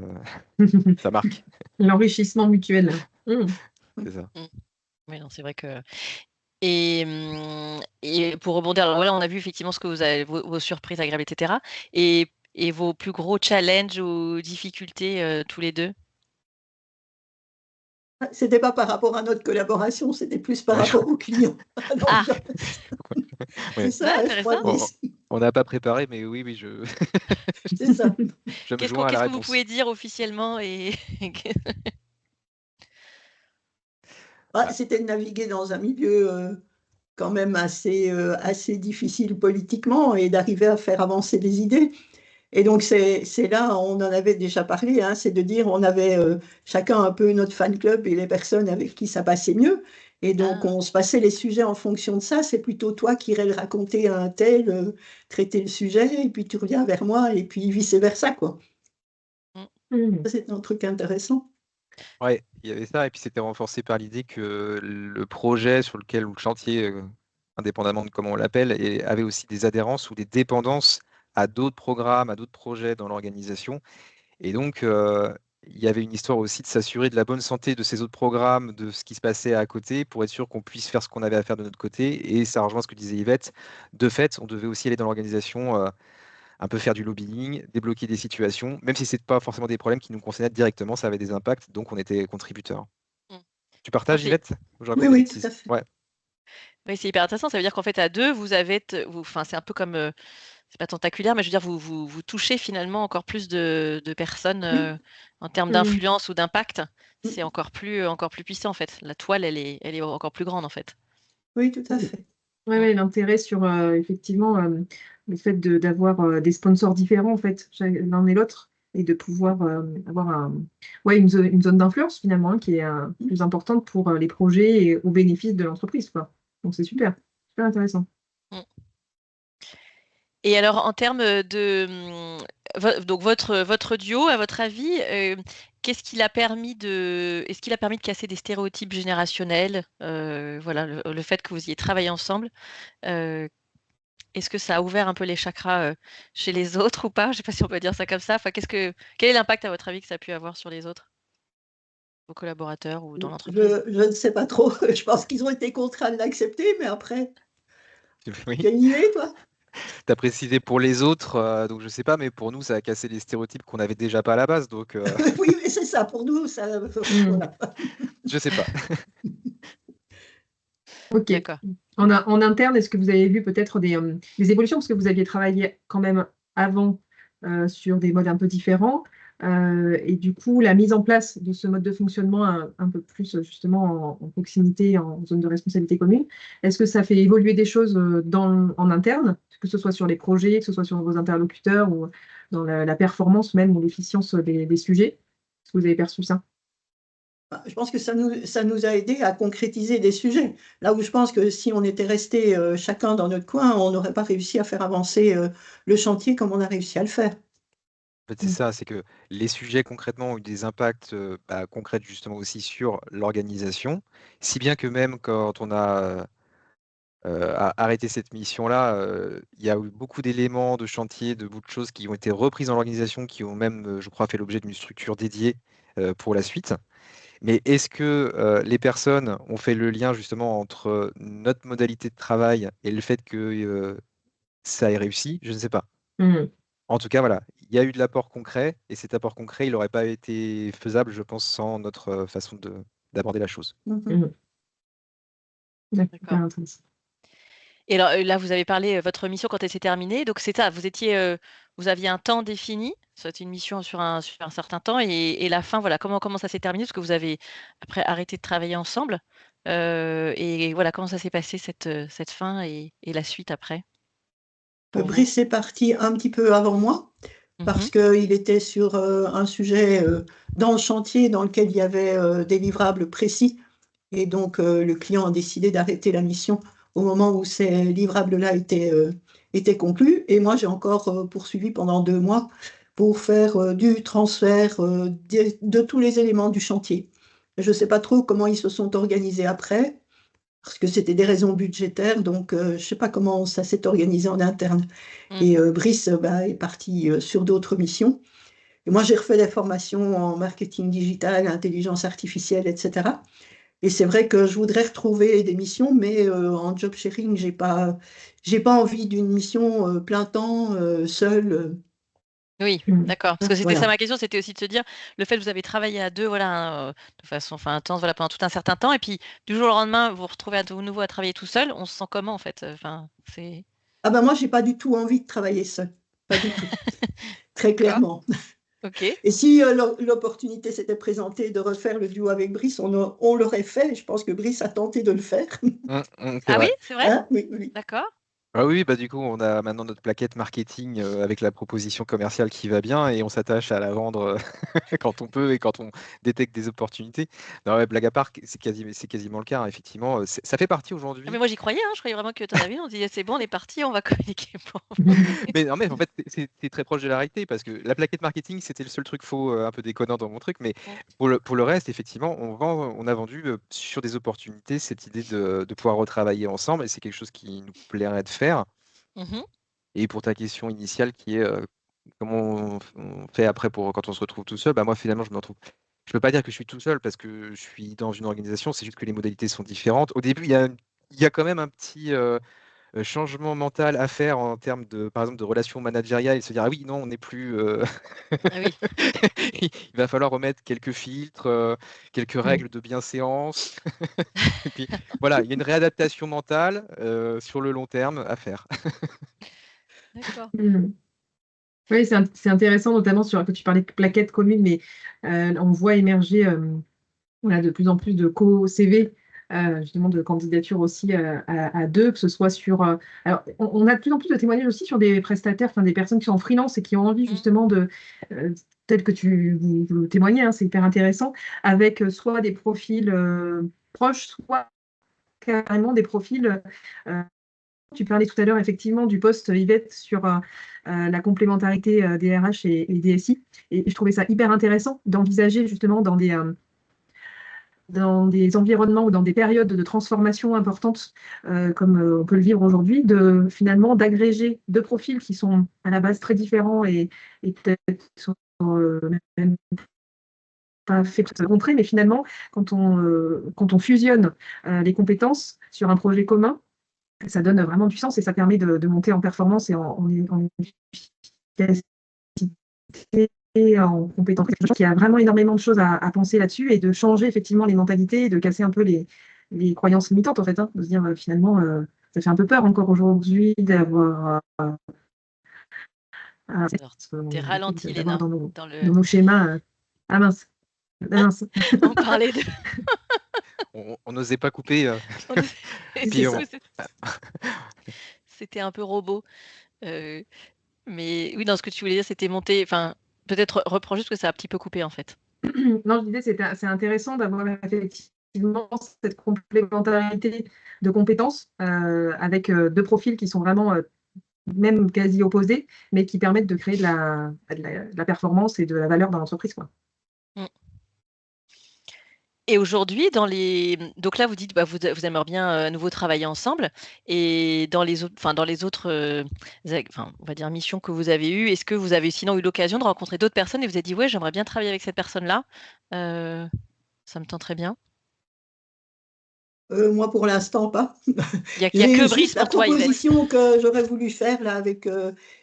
ça marque. L'enrichissement mutuel. C'est ça. Oui, non, c'est vrai que. Et pour rebondir, alors voilà, on a vu effectivement ce que vous avez, vos surprises agréables, etc. Et vos plus gros challenges ou difficultés tous les deux? C'était pas par rapport à notre collaboration, c'était plus par rapport aux clients. Ah. C'est ça, intéressant. On n'a pas préparé, mais oui, c'est ça. je me Qu'est-ce joins à la que vous réponse. pouvez dire officiellement C'était de naviguer dans un milieu quand même assez difficile politiquement et d'arriver à faire avancer des idées. Et donc, c'est là, on en avait déjà parlé, hein, c'est de dire on avait chacun un peu notre fan club et les personnes avec qui ça passait mieux. Et donc, on se passait les sujets en fonction de ça. C'est plutôt toi qui irais le raconter à un tel, traiter le sujet, et puis tu reviens vers moi, et puis vice-versa, quoi. Ça, c'était un truc intéressant. Ouais, il y avait ça, et puis c'était renforcé par l'idée que le projet sur lequel, ou le chantier, indépendamment de comment on l'appelle, avait aussi des adhérences ou des dépendances à d'autres programmes, à d'autres projets dans l'organisation. Et donc, il y avait une histoire aussi de s'assurer de la bonne santé de ces autres programmes, de ce qui se passait à côté, pour être sûr qu'on puisse faire ce qu'on avait à faire de notre côté. Et ça rejoint ce que disait Yvette. De fait, on devait aussi aller dans l'organisation, un peu faire du lobbying, débloquer des situations, même si ce n'était pas forcément des problèmes qui nous concernaient directement, ça avait des impacts, donc on était contributeurs. Tu partages, Yvette? Oui, tout à fait. Ouais. Oui, c'est hyper intéressant. Ça veut dire qu'en fait, à deux, vous avez, enfin, c'est un peu comme, c'est pas tentaculaire, mais je veux dire, vous touchez finalement encore plus de personnes en termes d'influence ou d'impact. C'est encore plus puissant en fait. La toile, elle est encore plus grande en fait. Oui, tout à fait. Oui, l'intérêt sur effectivement le fait d'avoir des sponsors différents en fait, l'un et l'autre, et de pouvoir avoir une zone d'influence finalement qui est plus importante pour les projets et au bénéfice de l'entreprise, quoi. Donc c'est super intéressant. Et alors, en termes donc votre duo, à votre avis, qu'est-ce qu'il a permis est-ce qu'il a permis de casser des stéréotypes générationnels? Voilà, le fait que vous ayez travaillé ensemble, est-ce que ça a ouvert un peu les chakras chez les autres ou pas? Je ne sais pas si on peut dire ça comme ça. Enfin, quel est l'impact, à votre avis, que ça a pu avoir sur les autres, vos collaborateurs ou dans l'entreprise? Je ne sais pas trop. Je pense qu'ils ont été contraints de l'accepter, mais après, Oui. tu as une idée, toi? Tu as précisé pour les autres, donc je ne sais pas, mais pour nous, ça a cassé les stéréotypes qu'on n'avait déjà pas à la base. Donc, Oui, mais c'est ça, pour nous, ça. Voilà. je ne sais pas. Ok. D'accord. En interne, est-ce que vous avez vu peut-être des évolutions, parce que vous aviez travaillé quand même avant sur des modes un peu différents, et du coup, la mise en place de ce mode de fonctionnement un peu plus justement en proximité, en zone de responsabilité commune, est-ce que ça fait évoluer des choses en interne, que ce soit sur les projets, que ce soit sur vos interlocuteurs ou dans la performance même ou l'efficience des sujets? Est-ce que vous avez perçu ça? Je pense que ça nous a aidé à concrétiser des sujets. Là où je pense que si on était resté chacun dans notre coin, on n'aurait pas réussi à faire avancer le chantier comme on a réussi à le faire. En fait, c'est ça, c'est que les sujets concrètement ont eu des impacts concrets justement aussi sur l'organisation, si bien que même quand on a arrêté cette mission-là, il y a eu beaucoup d'éléments de chantier, de bouts de choses qui ont été reprises dans l'organisation, qui ont même, je crois, fait l'objet d'une structure dédiée pour la suite. Mais est-ce que les personnes ont fait le lien justement entre notre modalité de travail et le fait que ça ait réussi? Je ne sais pas. En tout cas, voilà, il y a eu de l'apport concret, et cet apport concret, il n'aurait pas été faisable, je pense, sans notre façon d'aborder la chose. D'accord. Et alors, là, vous avez parlé, votre mission quand elle s'est terminée, donc c'est ça, vous aviez un temps défini, c'était une mission sur un certain temps et la fin, voilà, comment ça s'est terminé? Parce que vous avez après arrêté de travailler ensemble. Et voilà, comment ça s'est passé cette fin et la suite après pour vous? Brice est parti un petit peu avant moi parce Mmh. qu'il était sur un sujet dans le chantier dans lequel il y avait des livrables précis. Et donc, le client a décidé d'arrêter la mission au moment où ces livrables-là étaient conclus. Et moi, j'ai encore poursuivi pendant 2 mois pour faire du transfert de tous les éléments du chantier. Je ne sais pas trop comment ils se sont organisés après, parce que c'était des raisons budgétaires, donc je ne sais pas comment ça s'est organisé en interne. Mmh. Et Brice est parti sur d'autres missions. Et moi, j'ai refait des formations en marketing digital, intelligence artificielle, etc. Et c'est vrai que je voudrais retrouver des missions, mais en job sharing, j'ai pas envie d'une mission plein temps, seule. Oui, Mm. d'accord. Parce que c'était ça Voilà. ma question, c'était aussi de se dire, le fait que vous avez travaillé à 2, voilà, hein, de façon, enfin, intense, voilà, pendant tout un certain temps et puis du jour au lendemain, vous vous retrouvez à nouveau à travailler tout seul, on se sent comment en fait? Enfin, c'est Ah ben moi, j'ai pas du tout envie de travailler seule, pas du tout, très d'accord, clairement. OK. Et si l'opportunité s'était présentée de refaire le duo avec Brice, on l'aurait fait. Je pense que Brice a tenté de le faire. C'est Ah oui, vrai. c'est vrai? Hein? Oui, oui. D'accord. Ah oui, bah du coup, on a maintenant notre plaquette marketing avec la proposition commerciale qui va bien et on s'attache à la vendre quand on peut et quand on détecte des opportunités. Non, ouais, blague à part, c'est quasiment le cas, hein, effectivement. Ça fait partie Ah mais aujourd'hui. moi j'y croyais, hein, je croyais vraiment que tu en avais une, on se disait: «C'est bon, on est parti, on va communiquer pour Mais non, mais en fait, c'est très proche de la réalité parce que la plaquette marketing, c'était le seul truc faux, un peu déconnant dans mon truc. Mais Mmh. pour le reste, effectivement, on a vendu sur des opportunités cette idée de pouvoir retravailler ensemble et c'est quelque chose qui nous plairait de faire. Mmh. Et pour ta question initiale qui est comment on fait après pour quand on se retrouve tout seul, bah moi finalement je me retrouve. Je peux pas dire que je suis tout seul parce que je suis dans une organisation, c'est juste que les modalités sont différentes. Au début, il y a quand même un petit changement mental à faire en termes de, par exemple, de relations managériales et se dire ah oui, non, on n'est plus. Ah oui. Il va falloir remettre quelques filtres, quelques Mm. règles de bienséance. Et puis voilà, il y a une réadaptation mentale sur le long terme à faire. D'accord. Mm. Oui, c'est intéressant, notamment sur que tu parlais de plaquettes communes, mais on voit émerger voilà, de plus en plus de co-CV, justement de candidatures aussi à deux, que ce soit sur. Alors, on a de plus en plus de témoignages aussi sur des prestataires, enfin des personnes qui sont en freelance et qui ont envie Mmh. justement de, tel que vous témoignez, hein, c'est hyper intéressant, avec soit des profils proches, soit carrément des profils. Tu parlais tout à l'heure effectivement du poste Yvette sur la complémentarité des RH et DSI. Et je trouvais ça hyper intéressant d'envisager justement dans des environnements ou dans des périodes de transformation importantes, comme on peut le vivre aujourd'hui, de finalement d'agréger deux profils qui sont à la base très différents et peut-être sont même pas faits pour se rencontrer, mais finalement, quand on fusionne les compétences sur un projet commun, ça donne vraiment du sens et ça permet de monter en performance et en efficacité et en compétence. Je pense qu'il y a vraiment énormément de choses à penser là-dessus et de changer effectivement les mentalités et de casser un peu les croyances limitantes en fait, hein, de se dire finalement, ça fait un peu peur encore aujourd'hui Alors, tu ralenti, d'avoir Léna, dans nos, dans le dans nos schémas. Ah mince, ah mince. on parlait de On n'osait pas couper. on C'est Puis ça. on, c'était un peu robot, heu, mais oui, dans ce que tu voulais dire, c'était monter enfin, peut-être reprends juste parce que ça a un petit peu coupé, en fait. Non, je disais, c'est intéressant d'avoir effectivement cette complémentarité de compétences avec deux profils qui sont vraiment même quasi opposés, mais qui permettent de créer de la performance et de la valeur dans l'entreprise, quoi. Mmh. Et aujourd'hui, donc là, vous dites, bah, vous aimeriez bien, à nouveau travailler ensemble et dans les autres, enfin, on va dire missions que vous avez eues, est-ce que vous avez sinon eu l'occasion de rencontrer d'autres personnes et vous avez dit: «Ouais, j'aimerais bien travailler avec cette personne-là, heu, ça me tenterait bien»? Moi, pour l'instant, pas. Il y a J'ai que juste Brice la pour toi, Yvette? proposition que j'aurais voulu faire là avec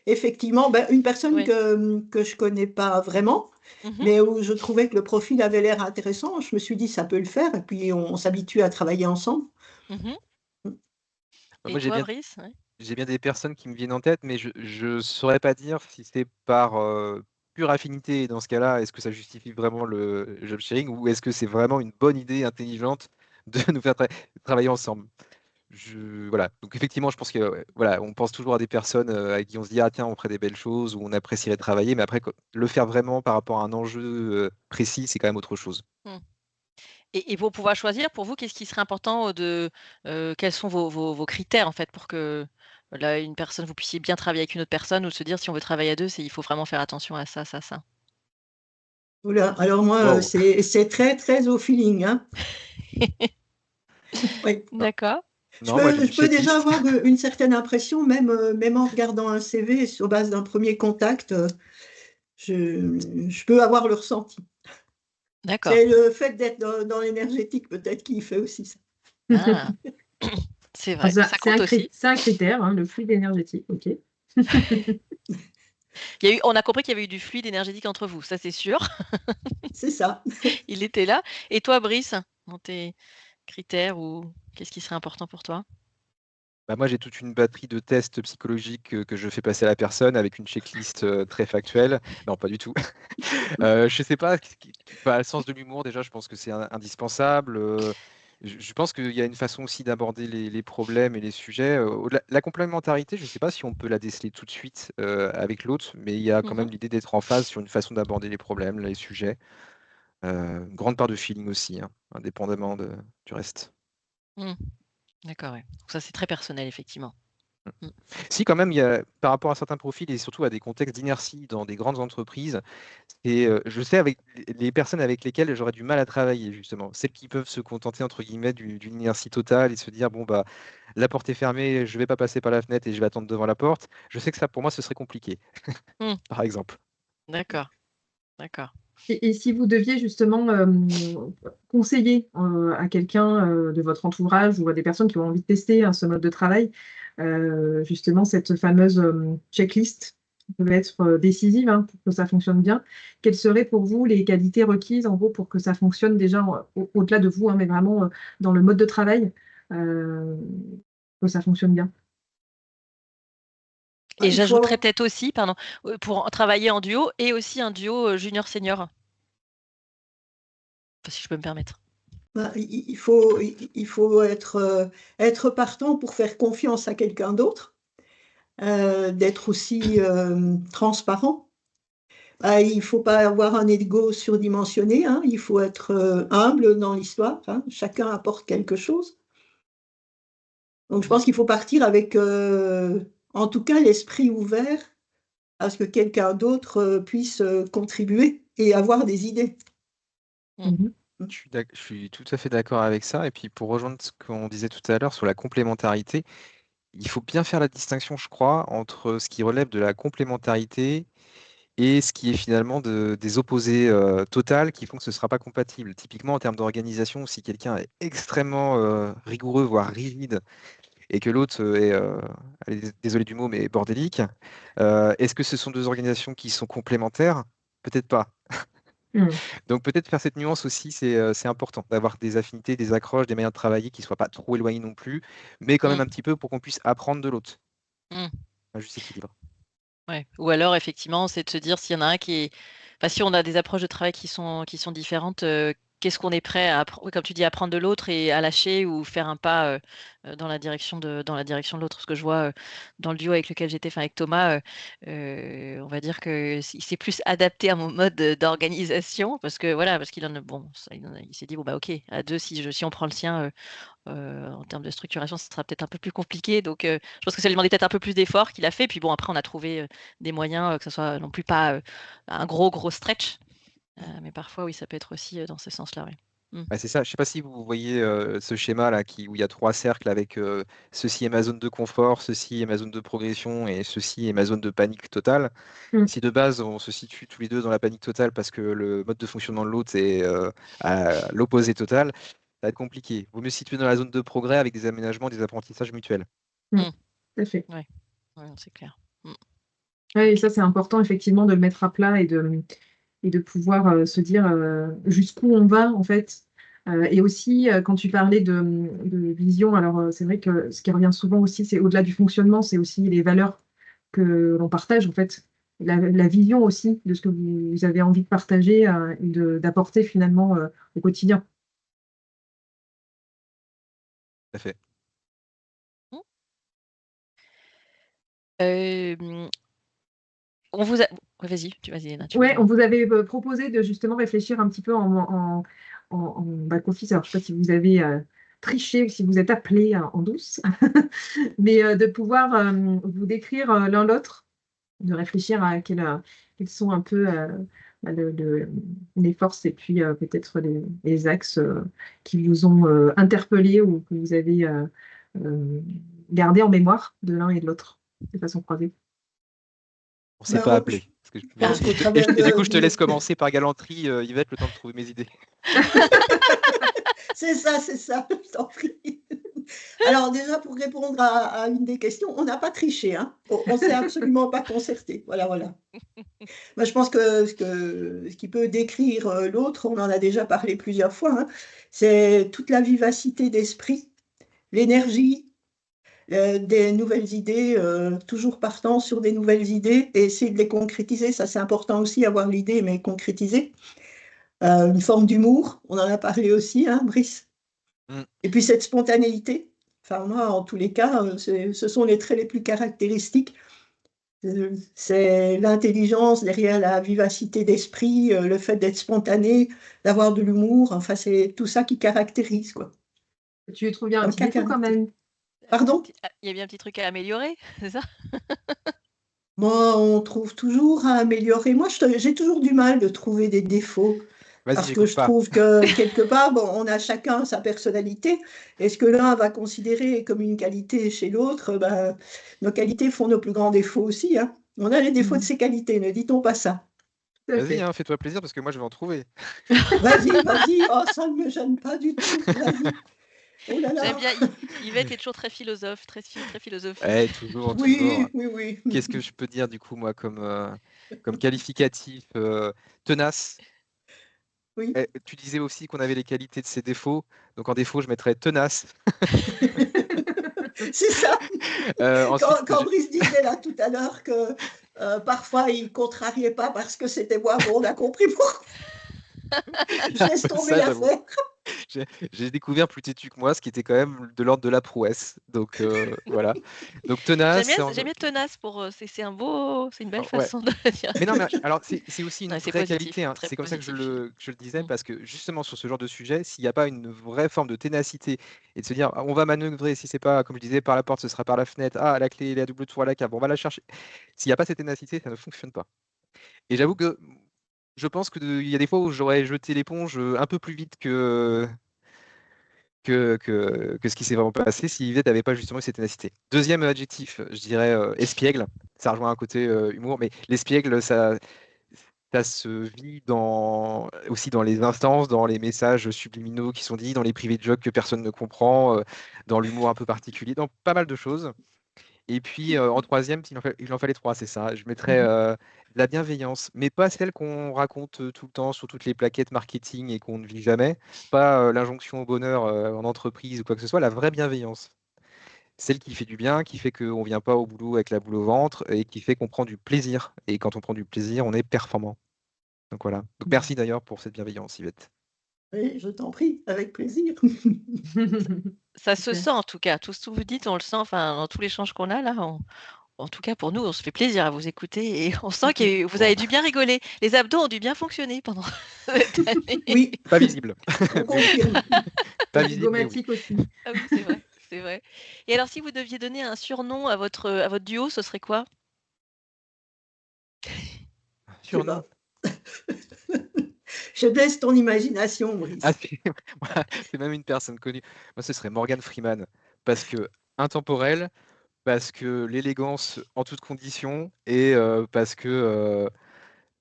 effectivement une personne Ouais. que je connais pas vraiment, Mmh. mais où je trouvais que le profil avait l'air intéressant. Je me suis dit ça peut le faire et puis on s'habitue à travailler ensemble. Mmh. bah, Et moi, j'ai toi, bien, Brice? Ouais. j'ai bien des personnes qui me viennent en tête, mais je ne saurais pas dire si c'est par pure affinité. Dans ce cas-là, est-ce que ça justifie vraiment le job sharing ou est-ce que c'est vraiment une bonne idée intelligente de nous faire travailler ensemble. Voilà. Donc effectivement, je pense que voilà, on pense toujours à des personnes avec qui on se dit ah tiens, on ferait des belles choses ou on apprécierait travailler, mais après le faire vraiment par rapport à un enjeu précis, c'est quand même autre chose. Mmh. Et pour pouvoir choisir, pour vous, qu'est-ce qui serait important quels sont vos critères en fait pour que là, une personne, vous puissiez bien travailler avec une autre personne ou se dire si on veut travailler à 2, il faut vraiment faire attention à ça, ça, ça? Oula, alors moi, Wow. c'est très, très au feeling, hein. Oui. D'accord. Je Non, moi j'ai peux, une je peux déjà checklist. avoir une certaine impression, même en regardant un CV sur base d'un premier contact, je peux avoir le ressenti. D'accord. C'est le fait d'être dans l'énergétique peut-être qui fait aussi ça. Ah! C'est Ah, vrai, ça compte aussi. c'est un critère, hein, le fluide énergétique, ok. On a compris qu'il y avait eu du fluide énergétique entre vous, ça c'est sûr. C'est ça. Il était là. Et toi, Brice, dans tes critères ou qu'est-ce qui serait important pour toi? Bah, moi, j'ai toute une batterie de tests psychologiques que je fais passer à la personne avec une checklist très factuelle. Non, pas du tout. Je sais pas, le sens de l'humour, déjà, je pense que c'est indispensable. Je pense qu'il y a une façon aussi d'aborder les problèmes et les sujets. La complémentarité, je ne sais pas si on peut la déceler tout de suite avec l'autre, mais il y a quand Mmh. même l'idée d'être en phase sur une façon d'aborder les problèmes, les sujets. Une grande part de feeling aussi, hein, indépendamment du reste. Mmh. D'accord, ouais. Donc ça, c'est très personnel, effectivement. Mmh. Si, quand même, il y a, par rapport à certains profils et surtout à des contextes d'inertie dans des grandes entreprises, et je sais avec les personnes avec lesquelles j'aurais du mal à travailler, justement, celles qui peuvent se contenter, entre guillemets, d'une inertie totale et se dire, bon, bah, la porte est fermée, je ne vais pas passer par la fenêtre et je vais attendre devant la porte. Je sais que ça, pour moi, ce serait compliqué, Mmh. par exemple. D'accord, d'accord. Et si vous deviez justement conseiller à quelqu'un de votre entourage ou à des personnes qui ont envie de tester ce mode de travail, justement cette fameuse checklist qui peut être décisive hein, pour que ça fonctionne bien, quelles seraient pour vous les qualités requises en gros pour que ça fonctionne déjà au-delà de vous, hein, mais vraiment dans le mode de travail, euh, que ça fonctionne bien? Et Il faut j'ajouterais avoir, peut-être aussi, pardon, pour travailler en duo et aussi un duo, junior-senior. Enfin, si je peux me permettre. il faut être partant pour faire confiance à quelqu'un d'autre, d'être aussi transparent. Il ne faut pas avoir un ego surdimensionné, hein, il faut être humble dans l'histoire, hein, chacun apporte quelque chose. Donc je Mmh. pense qu'il faut partir avec, en tout cas, l'esprit ouvert à ce que quelqu'un d'autre puisse contribuer et avoir des idées. Mmh. Mhm. Je suis tout à fait d'accord avec ça. Et puis, pour rejoindre ce qu'on disait tout à l'heure sur la complémentarité, il faut bien faire la distinction, je crois, entre ce qui relève de la complémentarité et ce qui est finalement des opposés totales qui font que ce ne sera pas compatible. Typiquement, en termes d'organisation, si quelqu'un est extrêmement rigoureux, voire rigide, et que l'autre est, allez, désolé du mot, mais bordélique, est-ce que ce sont deux organisations qui sont complémentaires? Peut-être pas. Mhm. Donc peut-être faire cette nuance aussi, c'est important, d'avoir des affinités, des accroches, des manières de travailler qui ne soient pas trop éloignées non plus, mais quand même Mmh. un petit peu pour qu'on puisse apprendre de l'autre. Mmh. Un juste équilibre. Ouais. Ou alors effectivement, c'est de se dire s'il y en a un qui est enfin, si on a des approches de travail qui sont différentes, qu'est-ce qu'on est prêt à oui, comme tu dis, à prendre de l'autre et à lâcher ou faire un pas, dans la direction de l'autre? Parce que je vois, dans le duo avec lequel j'étais, enfin avec Thomas, on va dire que il s'est plus adapté à mon mode, d'organisation parce que voilà, parce qu'il en a bon, ça il s'est dit: «Bon, bah, OK, à 2 si on prend le sien, en termes de structuration, ce sera peut-être un peu plus compliqué, donc je pense que ça lui demandait peut-être un peu plus d'efforts qu'il a fait. Puis bon, après, on a trouvé, des moyens, que ça soit non plus pas, un gros stretch, mais parfois, oui, ça peut être aussi, dans ce sens-là, oui. Mmh. Bah, c'est ça. Je ne sais pas si vous voyez ce schéma-là où il y a trois cercles avec ceci est ma zone de confort, ceci est ma zone de progression et ceci est ma zone de panique totale. Mhm. Si de base on se situe tous les deux dans la panique totale parce que le mode de fonctionnement de l'autre est à l'opposé total, ça va être compliqué. Vaut mieux se situer dans la zone de progrès avec des aménagements, des apprentissages mutuels. Mhm. Mmh. Tout à fait. Ouais. Ouais, non, c'est clair. Mmh. Ouais, et OK. ça, c'est important effectivement de le mettre à plat et de pouvoir se dire jusqu'où on va en fait. Et aussi, quand tu parlais de vision, alors c'est vrai que ce qui revient souvent aussi, c'est au-delà du fonctionnement, c'est aussi les valeurs que l'on partage en fait. La vision aussi de ce que vous avez envie de partager et d'apporter finalement au quotidien. à fait. On vous a... Ouais, vas-y, Léna, tu Ouais, peux- on vous avait proposé de justement réfléchir un petit peu en back-office. Alors, je ne sais pas si vous avez triché ou si vous êtes appelé en douce, mais de pouvoir vous décrire l'un l'autre, de réfléchir à quels sont un peu bah, les forces et puis peut-être les axes qui vous ont interpellé ou que vous avez euh, gardé en mémoire de l'un et de l'autre de façon croisée. On s'est Ben, pas appelé. je pense qu'au Et travers du coup, je te de- laisse commencer par galanterie, Yvette, le temps de trouver mes idées. C'est ça, je t'en prie. Alors déjà, pour répondre à une des questions, on n'a pas triché, hein. On s'est absolument pas concerté. Voilà, voilà. Moi, je pense que ce qui peut décrire l'autre, on en a déjà parlé plusieurs fois, hein, c'est toute la vivacité d'esprit, l'énergie, des nouvelles idées, toujours partant sur des nouvelles idées et essayer de les concrétiser. Ça, c'est important aussi, avoir l'idée, mais concrétiser. Une forme d'humour, on en a parlé aussi, hein, Brice. Mm. Et puis cette spontanéité, enfin moi, en tous les cas, ce sont les traits les plus caractéristiques. C'est l'intelligence derrière la vivacité d'esprit, le fait d'être spontané, d'avoir de l'humour, enfin c'est tout ça qui caractérise, quoi. Tu trouves bien un Un petit cas défaut quand caractéristique. même. Pardon? Il y a bien un petit truc à améliorer, c'est ça? Moi, on trouve toujours à améliorer. Moi, j'ai toujours du mal de trouver des défauts. Vas-y, Parce que j'écoute je pas. trouve que quelque part, bon, on a chacun sa personnalité. Et ce que l'un va considérer comme une qualité chez l'autre, ben, nos qualités font nos plus grands défauts aussi, hein. On a les défauts de ses qualités, ne dit-on pas ça? Tout à Vas-y, fait. hein, fais-toi plaisir parce que moi, je vais en trouver. Vas-y, vas-y. Oh, ça ne me gêne pas du tout. Vas-y. Oh là J'aime là. bien. Yvette est toujours très philosophe, très philosophique. Toujours, toujours. Oui, oui, oui. Qu'est-ce que je peux dire du coup, moi, comme qualificatif tenace. Oui, Tu disais aussi qu'on avait les qualités de ses défauts. Donc en défaut, je mettrais tenace. c'est ça. Ensuite, Quand Brice disait là tout à l'heure que parfois il ne contrariait pas parce que c'était moi, bon, on a compris pourquoi. Je laisse tomber ça, j'avoue. l'affaire. J'ai découvert plus têtu que moi, ce qui était quand même de l'ordre de la prouesse. Donc voilà. Donc tenace. J'aime bien tenace pour. C'est une belle Ouais. façon de le dire. Mais non, mais alors c'est aussi une Ouais, c'est vraie positif, qualité, hein. très C'est comme ça que positif. je le disais, Mm. parce que justement sur ce genre de sujet, s'il n'y a pas une vraie forme de ténacité et de se dire, ah, on va manœuvrer, si c'est pas, comme je disais, par la porte, ce sera par la fenêtre, ah, la clé, la double tour à la cave, on va la chercher. S'il n'y a pas cette ténacité, ça ne fonctionne pas. Et j'avoue que je pense qu'il y a des fois où j'aurais jeté l'éponge un peu plus vite que ce qui s'est vraiment passé si Yvette n'avait pas justement eu cette ténacité. Deuxième adjectif, je dirais espiègle. Ça rejoint un côté humour, mais l'espiègle, ça se vit aussi dans les instances, dans les messages subliminaux qui sont dits, dans les privés de jokes que personne ne comprend, dans l'humour un peu particulier, dans pas mal de choses. Et puis en troisième, il en fallait trois, c'est ça. Je mettrais de la bienveillance, mais pas celle qu'on raconte tout le temps sur toutes les plaquettes marketing et qu'on ne vit jamais. Pas l'injonction au bonheur en entreprise ou quoi que ce soit, la vraie bienveillance. Celle qui fait du bien, qui fait qu'on ne vient pas au boulot avec la boule au ventre et qui fait qu'on prend du plaisir. Et quand on prend du plaisir, on est performant. Donc voilà. Donc merci d'ailleurs pour cette bienveillance, Yvette. Oui, je t'en prie, avec plaisir. Ça se sent en tout cas. Tout ce que vous dites, on le sent. Enfin, dans tous les échanges qu'on a là, en tout cas pour nous, on se fait plaisir à vous écouter et on sent que vous avez dû bien rigoler. Les abdos ont dû bien fonctionner pendant cette année. Oui, Pas visible. on confirme. Pas visible, mais oui. Zygomatique aussi. Ah oui, c'est vrai, c'est vrai. Et alors, si vous deviez donner un surnom à votre duo, ce serait quoi? Je sais pas. Je laisse ton imagination, Brice. Ah, c'est même une personne connue. Moi, ce serait Morgan Freeman. Parce que intemporel, parce que l'élégance en toutes conditions et parce que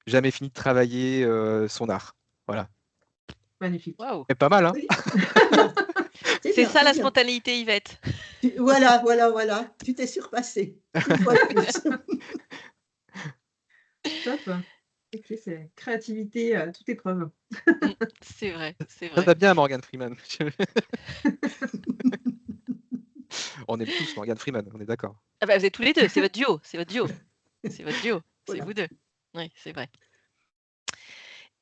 jamais fini de travailler son art. Voilà. Magnifique. Waouh! Et pas mal, hein? Oui. C'est bien, ça la bien. spontanéité, Yvette. Voilà, voilà, voilà. Tu t'es surpassé. Une fois de plus. Top. Ok, c'est créativité à toute épreuve. C'est vrai, c'est Ça vrai. va bien, Morgan Freeman. On aime tous Morgan Freeman, on est d'accord. Ah bah, vous êtes tous les deux, c'est votre duo, c'est votre duo. C'est votre duo, c'est Voilà. vous deux. Oui, c'est vrai.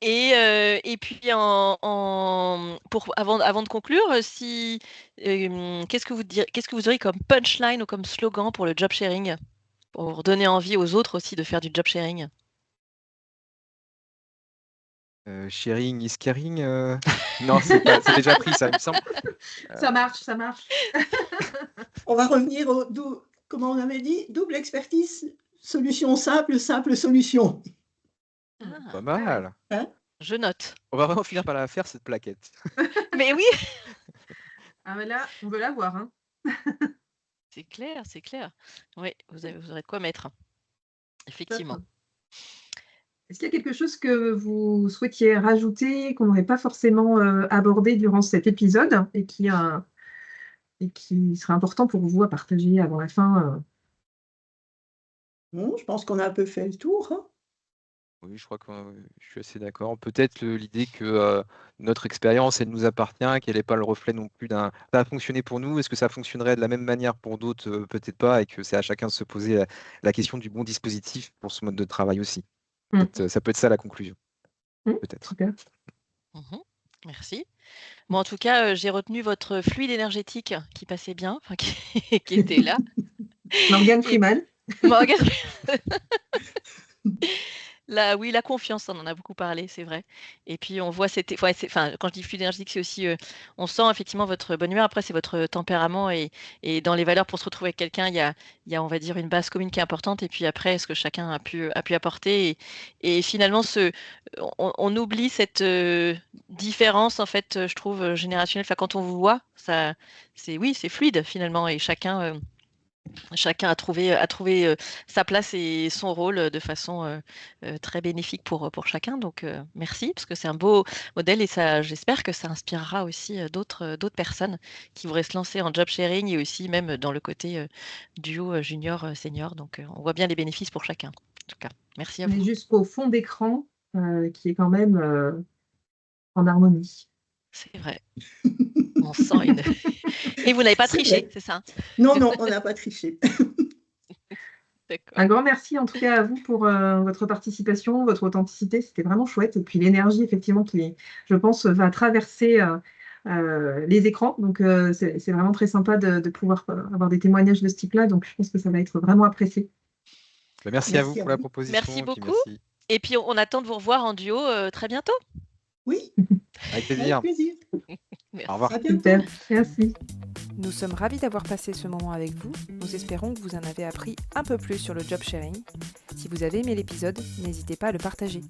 Et puis avant de conclure, qu'est-ce que vous auriez comme punchline ou comme slogan pour le job sharing, pour donner envie aux autres aussi de faire du job sharing? Sharing is caring. Non, c'est déjà pris, ça, il me semble. Ça marche, ça marche. On va revenir comment on avait dit, double expertise, solution simple, simple solution. Pas mal. Hein? Je note. On va vraiment finir par la faire, cette plaquette. Mais oui, Ah, mais là, on veut la voir. Hein. c'est clair, c'est clair. Oui, vous aurez de quoi mettre. Effectivement. Est-ce qu'il y a quelque chose que vous souhaitiez rajouter, qu'on n'aurait pas forcément abordé durant cet épisode et qui serait important pour vous à partager avant la fin Bon, je pense qu'on a un peu fait le tour. Hein. Oui, je crois que je suis assez d'accord. Peut-être l'idée que notre expérience, elle nous appartient, qu'elle n'est pas le reflet non plus d'un. Ça a fonctionné pour nous. Est-ce que ça fonctionnerait de la même manière pour d'autres? Peut-être pas, et que c'est à chacun de se poser la question du bon dispositif pour ce mode de travail aussi. Ça peut être ça la conclusion. Peut-être. Super. Merci. Bon, en tout cas, j'ai retenu votre fluide énergétique qui passait bien, qui était là. Morgane Freeman. Morgane. Oui, la confiance, on en a beaucoup parlé, c'est vrai. Et puis on voit quand je dis fluide énergétique, c'est aussi, on sent effectivement votre bonne humeur. Après, c'est votre tempérament et dans les valeurs pour se retrouver avec quelqu'un, il y a, on va dire, une base commune qui est importante. Et puis après, ce que chacun a pu apporter. Et finalement, on oublie cette différence, en fait, je trouve, générationnelle. Enfin, quand on vous voit, c'est fluide finalement. Et chacun a trouvé sa place et son rôle de façon très bénéfique pour chacun. Donc, merci, parce que c'est un beau modèle et j'espère que ça inspirera aussi d'autres personnes qui voudraient se lancer en job sharing et aussi même dans le côté duo junior senior. Donc, on voit bien les bénéfices pour chacun. En tout cas, merci à vous. Mais jusqu'au fond d'écran qui est quand même en harmonie. C'est vrai. On sent une... Et vous n'avez pas triché, c'est ça? Non, on n'a pas triché. Un grand merci en tout cas à vous pour votre participation, votre authenticité. C'était vraiment chouette. Et puis l'énergie, effectivement, qui, je pense, va traverser les écrans. Donc, c'est vraiment très sympa de pouvoir avoir des témoignages de ce type-là. Donc, je pense que ça va être vraiment apprécié. Merci à vous pour la proposition. Merci beaucoup. Merci. Et puis, on attend de vous revoir en duo très bientôt. Oui. Avec plaisir. Au revoir. Super. Merci. Nous sommes ravis d'avoir passé ce moment avec vous. Nous espérons que vous en avez appris un peu plus sur le job sharing. Si vous avez aimé l'épisode, n'hésitez pas à le partager.